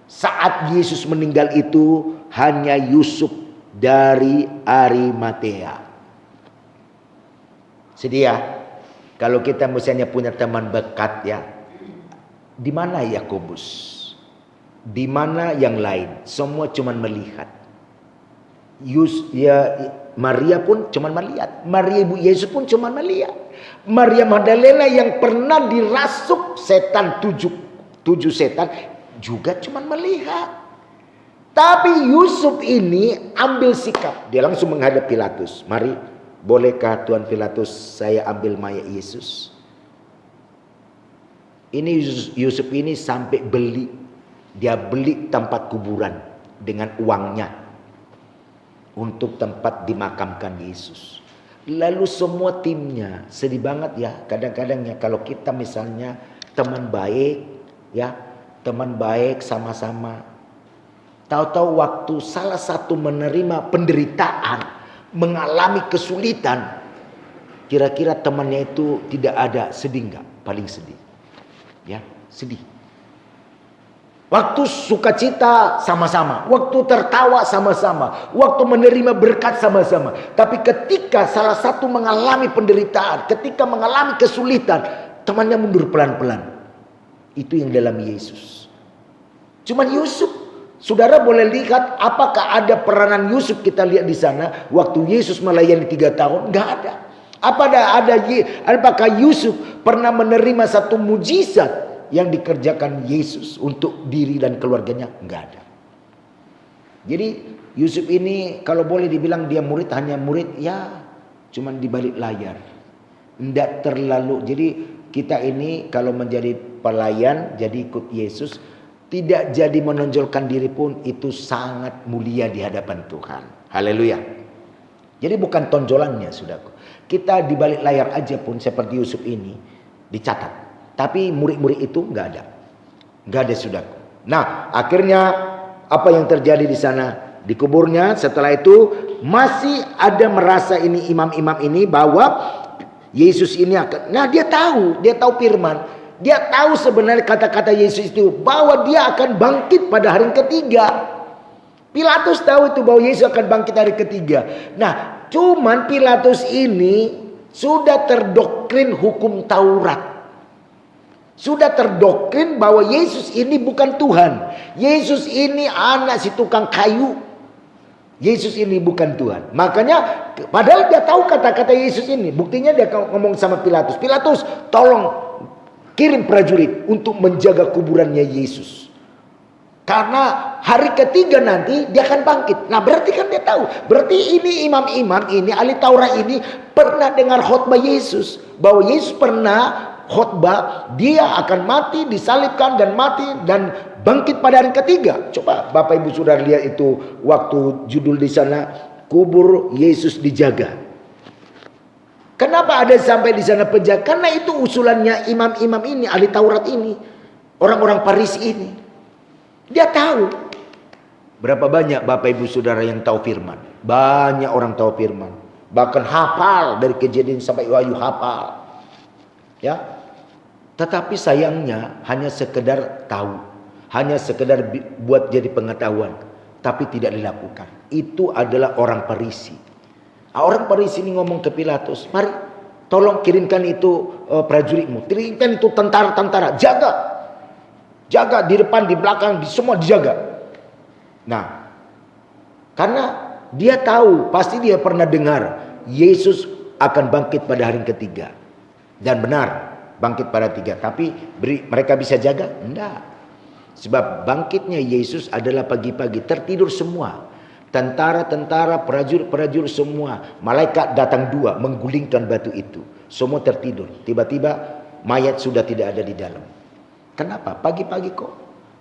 S1: saat Yesus meninggal itu hanya Yusuf dari Arimatea. Sedih ya? Kalau kita misalnya punya teman dekat ya, di mana Yakobus? Di mana yang lain? Semua cuman melihat. Maria pun cuman melihat. Maria ibu Yesus pun cuman melihat. Maria Magdalena yang pernah dirasuk setan tujuh setan juga cuman melihat. Tapi Yusuf ini ambil sikap. Dia langsung menghadap Pilatus. Mari, bolehkah Tuan Pilatus saya ambil mayat Yesus? Ini Yusuf ini sampai beli. Dia beli tempat kuburan dengan uangnya. Untuk tempat dimakamkan Yesus. Lalu semua timnya. Sedih banget ya. Kadang-kadang ya kalau kita misalnya teman baik. Ya, teman baik sama-sama. Tahu-tahu waktu salah satu menerima penderitaan. Mengalami kesulitan, kira-kira temannya itu tidak ada, sedih enggak? Paling sedih. Ya, sedih. Waktu sukacita sama-sama, waktu tertawa sama-sama, waktu menerima berkat sama-sama. Tapi ketika salah satu mengalami penderitaan, ketika mengalami kesulitan, temannya mundur pelan-pelan. Itu yang dalam Yesus. Cuman Yusuf. Saudara boleh lihat apakah ada peranan Yusuf kita lihat di sana waktu Yesus melayani 3 tahun? Enggak ada. Apakah Yusuf pernah menerima satu mujizat yang dikerjakan Yesus untuk diri dan keluarganya? Enggak ada. Jadi Yusuf ini kalau boleh dibilang dia murid, hanya murid ya cuman di balik layar. Enggak terlalu. Jadi kita ini kalau menjadi pelayan, jadi ikut Yesus, tidak jadi menonjolkan diri pun itu sangat mulia di hadapan Tuhan. Haleluya. Jadi bukan tonjolannya, saudaraku. Kita di balik layar aja pun seperti Yusuf ini dicatat. Tapi murid-murid itu enggak ada. Enggak ada, saudaraku. Nah, akhirnya apa yang terjadi di sana? Di kuburnya setelah itu masih ada merasa ini imam-imam ini bahwa Yesus ini akan. Nah, dia tahu firman. Dia tahu sebenarnya kata-kata Yesus itu bahwa dia akan bangkit pada hari ketiga. Pilatus tahu itu bahwa Yesus akan bangkit hari ketiga. Nah, cuman Pilatus ini sudah terdoktrin hukum Taurat. Sudah terdoktrin bahwa Yesus ini bukan Tuhan. Yesus ini anak si tukang kayu. Yesus ini bukan Tuhan. Makanya padahal dia tahu kata-kata Yesus ini. Buktinya dia ngomong sama Pilatus. Pilatus, tolong kirim prajurit untuk menjaga kuburannya Yesus. Karena hari ketiga nanti dia akan bangkit. Nah berarti kan dia tahu. Berarti ini imam-imam ini, ahli Taurat ini pernah dengar khotbah Yesus. Bahwa Yesus pernah khotbah dia akan mati, disalibkan dan mati dan bangkit pada hari ketiga. Coba Bapak Ibu Saudara lihat itu waktu judul di sana, kubur Yesus dijaga. Kenapa ada sampai di sana penjaga? Karena itu usulannya imam-imam ini, ahli Taurat ini, orang-orang Farisi ini. Dia tahu. Berapa banyak Bapak Ibu Saudara yang tahu firman? Banyak orang tahu firman. Bahkan hafal dari Kejadian sampai Wahyu hafal. Ya. Tetapi sayangnya hanya sekedar tahu. Hanya sekedar buat jadi pengetahuan. Tapi tidak dilakukan. Itu adalah orang Farisi. Orang Farisi ini ngomong ke Pilatus, mari tolong kirimkan itu prajuritmu. Kirimkan itu tentara-tentara. Jaga di depan, di belakang, di semua dijaga. Nah, karena dia tahu, pasti dia pernah dengar Yesus akan bangkit pada hari ketiga. Dan benar, bangkit pada tiga. Tapi mereka bisa jaga? Enggak. Sebab bangkitnya Yesus adalah pagi-pagi, tertidur semua. Tentara-tentara, prajurit-prajurit semua. Malaikat datang dua, menggulingkan batu itu. Semua tertidur. Tiba-tiba mayat sudah tidak ada di dalam. Kenapa? Pagi-pagi kok.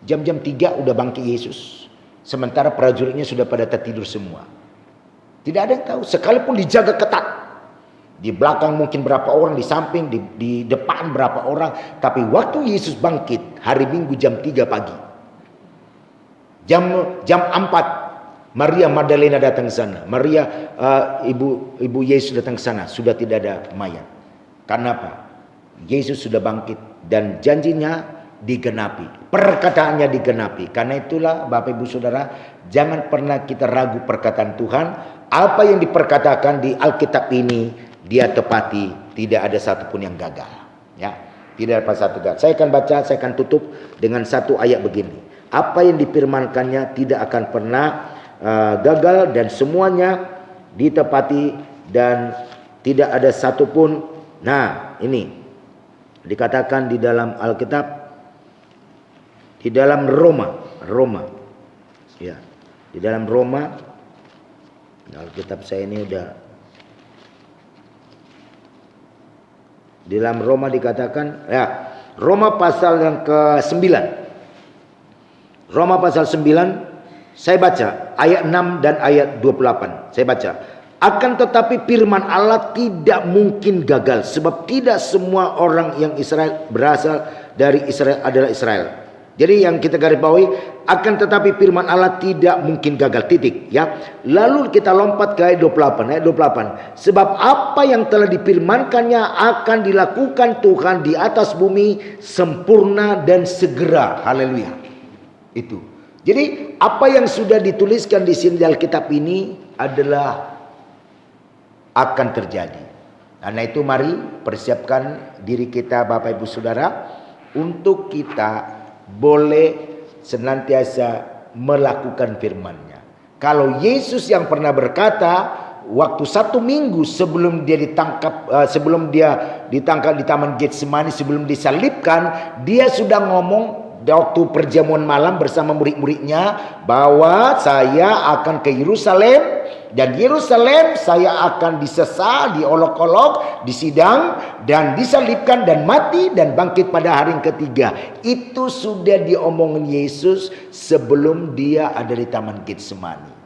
S1: Jam-jam 3 udah bangkit Yesus. Sementara prajuritnya sudah pada tertidur semua. Tidak ada yang tahu. Sekalipun dijaga ketat. Di belakang mungkin berapa orang, di samping, di depan berapa orang. Tapi waktu Yesus bangkit, hari Minggu jam 3 pagi. Jam 4, Maria Magdalena datang ke sana. Maria, ibu Yesus datang ke sana. Sudah tidak ada mayat. Karena apa? Yesus sudah bangkit. Dan janjinya digenapi, perkataannya digenapi. Karena itulah Bapak Ibu Saudara, jangan pernah kita ragu perkataan Tuhan. Apa yang diperkatakan di Alkitab ini dia tepati, tidak ada satupun yang gagal. Ya, tidak ada satu gagal. Saya akan baca, saya akan tutup dengan satu ayat begini. Apa yang difirmankannya tidak akan pernah gagal dan semuanya ditepati dan tidak ada satupun. Nah, ini dikatakan di dalam Alkitab. Di dalam Roma, ya, di dalam Roma, Alkitab saya ini udah, di dalam Roma dikatakan, ya, Roma pasal yang ke-9, Roma pasal 9, saya baca ayat 6 dan ayat 28, saya baca. Akan tetapi firman Allah tidak mungkin gagal, sebab tidak semua orang yang Israel berasal dari Israel adalah Israel. Jadi yang kita garis bawahi, akan tetapi firman Allah tidak mungkin gagal, titik, ya. Lalu kita lompat ke ayat 28. Sebab apa yang telah difirmankannya akan dilakukan Tuhan di atas bumi sempurna dan segera. Haleluya. Itu. Jadi apa yang sudah dituliskan di sini di Alkitab ini adalah akan terjadi. Karena itu mari persiapkan diri kita Bapak Ibu Saudara untuk kita boleh senantiasa melakukan firman-Nya. Kalau Yesus yang pernah berkata waktu 1 minggu sebelum dia ditangkap, di Taman Getsemani, sebelum disalibkan, dia sudah ngomong waktu perjamuan malam bersama murid-muridnya bahwa saya akan ke Yerusalem. Dan Yerusalem saya akan disesal, diolok-olok, disidang, dan disalibkan, dan mati, dan bangkit pada hari yang ketiga. Itu sudah diomongin Yesus sebelum dia ada di Taman Getsemani.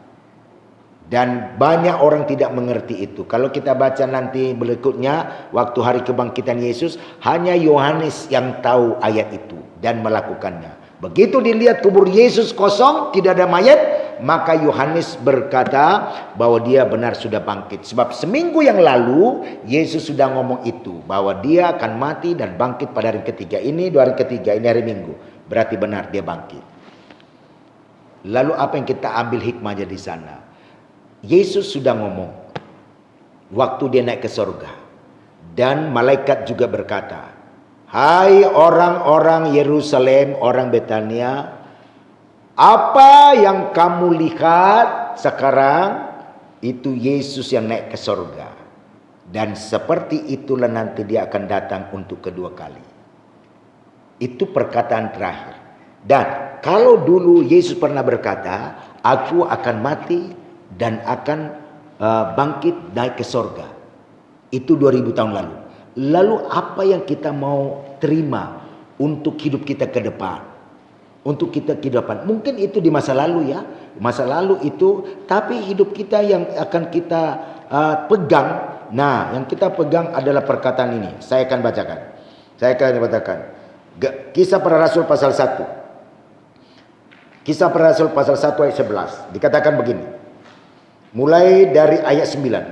S1: Dan banyak orang tidak mengerti itu. Kalau kita baca nanti berikutnya, waktu hari kebangkitan Yesus, hanya Yohanes yang tahu ayat itu dan melakukannya. Begitu dilihat kubur Yesus kosong, tidak ada mayat, maka Yohanes berkata bahwa dia benar sudah bangkit. Sebab seminggu yang lalu Yesus sudah ngomong itu, bahwa dia akan mati dan bangkit pada hari ketiga. Ini hari ketiga, ini hari Minggu. Berarti benar dia bangkit. Lalu apa yang kita ambil hikmahnya di sana? Yesus sudah ngomong waktu dia naik ke surga. Dan malaikat juga berkata, hai orang-orang Yerusalem, orang Betania, apa yang kamu lihat sekarang itu Yesus yang naik ke surga. Dan seperti itulah nanti dia akan datang untuk kedua kali. Itu perkataan terakhir. Dan kalau dulu Yesus pernah berkata, aku akan mati dan akan bangkit naik ke sorga. Itu 2000 tahun lalu. Lalu apa yang kita mau terima untuk hidup kita ke depan? Untuk kita ke depan. Mungkin itu di masa lalu ya. Masa lalu itu. Tapi hidup kita yang akan kita pegang. Nah, yang kita pegang adalah perkataan ini. Saya akan bacakan. Kisah Para Rasul pasal 1. Kisah Para Rasul pasal 1 ayat 11. Dikatakan begini. Mulai dari ayat 9.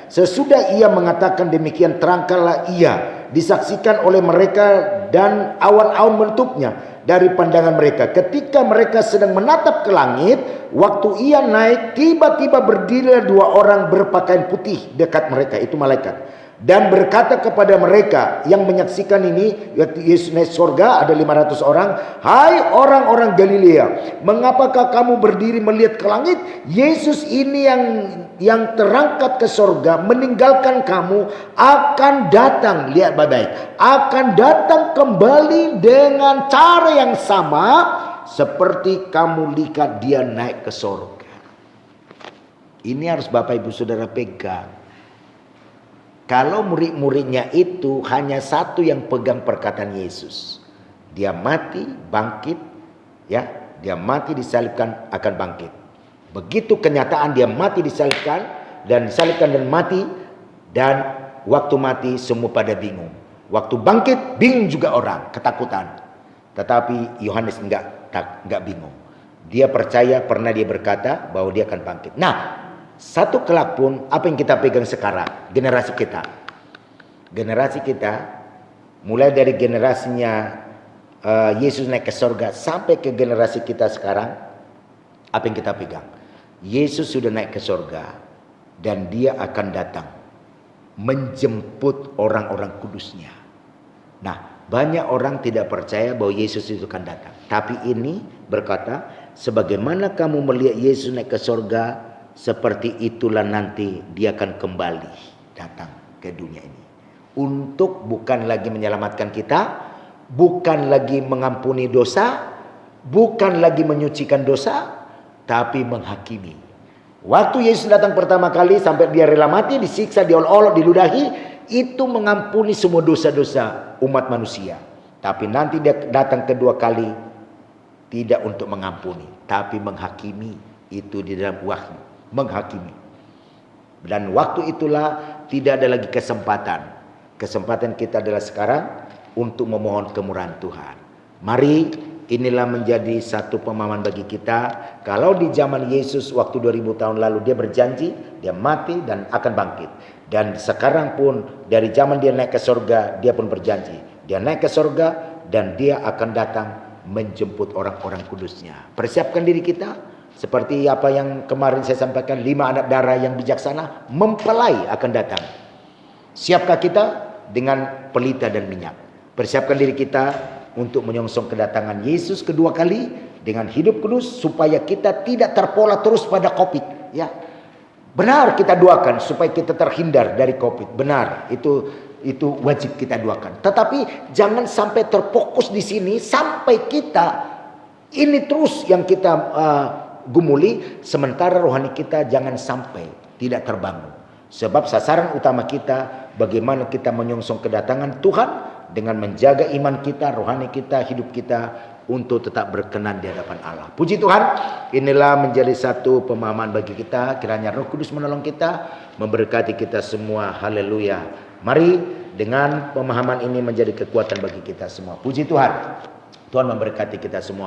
S1: Sesudah ia mengatakan demikian, terangkanlah ia, disaksikan oleh mereka dan awan-awan menutupnya dari pandangan mereka. Ketika mereka sedang menatap ke langit, waktu ia naik, tiba-tiba berdirilah 2 orang berpakaian putih dekat mereka. Itu malaikat. Dan berkata kepada mereka yang menyaksikan ini, Yesus naik surga, ada 500 orang. Hai orang-orang Galilea, mengapakah kamu berdiri melihat ke langit? Yesus ini yang terangkat ke surga, meninggalkan kamu, akan datang, lihat baik-baik, akan datang kembali dengan cara yang sama seperti kamu lihat dia naik ke surga. Ini harus Bapak Ibu Saudara pegang. Kalau murid-muridnya itu hanya satu yang pegang perkataan Yesus. Dia mati, bangkit, ya. Dia mati, disalibkan, akan bangkit. Begitu kenyataan dia mati, disalibkan dan mati, dan waktu mati semua pada bingung. Waktu bangkit bingung juga orang, ketakutan. Tetapi Yohanes enggak bingung. Dia percaya, pernah dia berkata bahwa dia akan bangkit. Nah, satu kelak pun apa yang kita pegang sekarang, generasi kita, mulai dari generasinya Yesus naik ke surga sampai ke generasi kita sekarang, apa yang kita pegang? Yesus sudah naik ke surga dan dia akan datang menjemput orang-orang kudusnya. Nah, banyak orang tidak percaya bahwa Yesus itu akan datang. Tapi ini berkata, sebagaimana kamu melihat Yesus naik ke surga, seperti itulah nanti dia akan kembali datang ke dunia ini. Untuk bukan lagi menyelamatkan kita, bukan lagi mengampuni dosa, bukan lagi menyucikan dosa, tapi menghakimi. Waktu Yesus datang pertama kali sampai dia rela mati, disiksa, diolok-olok, diludahi, itu mengampuni semua dosa-dosa umat manusia. Tapi nanti dia datang kedua kali, tidak untuk mengampuni, tapi menghakimi. Itu di dalam wahyu. Menghakimi. Dan waktu itulah tidak ada lagi kesempatan. Kesempatan kita adalah sekarang untuk memohon kemurahan Tuhan. Mari, inilah menjadi satu pemahaman bagi kita. Kalau di zaman Yesus waktu 2000 tahun lalu dia berjanji, dia mati dan akan bangkit. Dan sekarang pun dari zaman dia naik ke surga, dia pun berjanji. Dia naik ke surga dan dia akan datang menjemput orang-orang kudusnya. Persiapkan diri kita. Seperti apa yang kemarin saya sampaikan, 5 anak darah yang bijaksana mempelai akan datang. Siapkah kita dengan pelita dan minyak? Persiapkan diri kita untuk menyongsong kedatangan Yesus kedua kali dengan hidup kudus supaya kita tidak terpola terus pada COVID. Ya, benar kita doakan supaya kita terhindar dari COVID. Benar, itu wajib kita doakan. Tetapi jangan sampai terfokus di sini sampai kita ini terus yang kita gumuli, sementara rohani kita jangan sampai tidak terbangun. Sebab sasaran utama kita bagaimana kita menyongsong kedatangan Tuhan dengan menjaga iman kita, rohani kita, hidup kita untuk tetap berkenan di hadapan Allah. Puji Tuhan, inilah menjadi satu pemahaman bagi kita. Kiranya Roh Kudus menolong kita, memberkati kita semua. Haleluya. Mari dengan pemahaman ini menjadi kekuatan bagi kita semua. Puji Tuhan. Tuhan memberkati kita semua.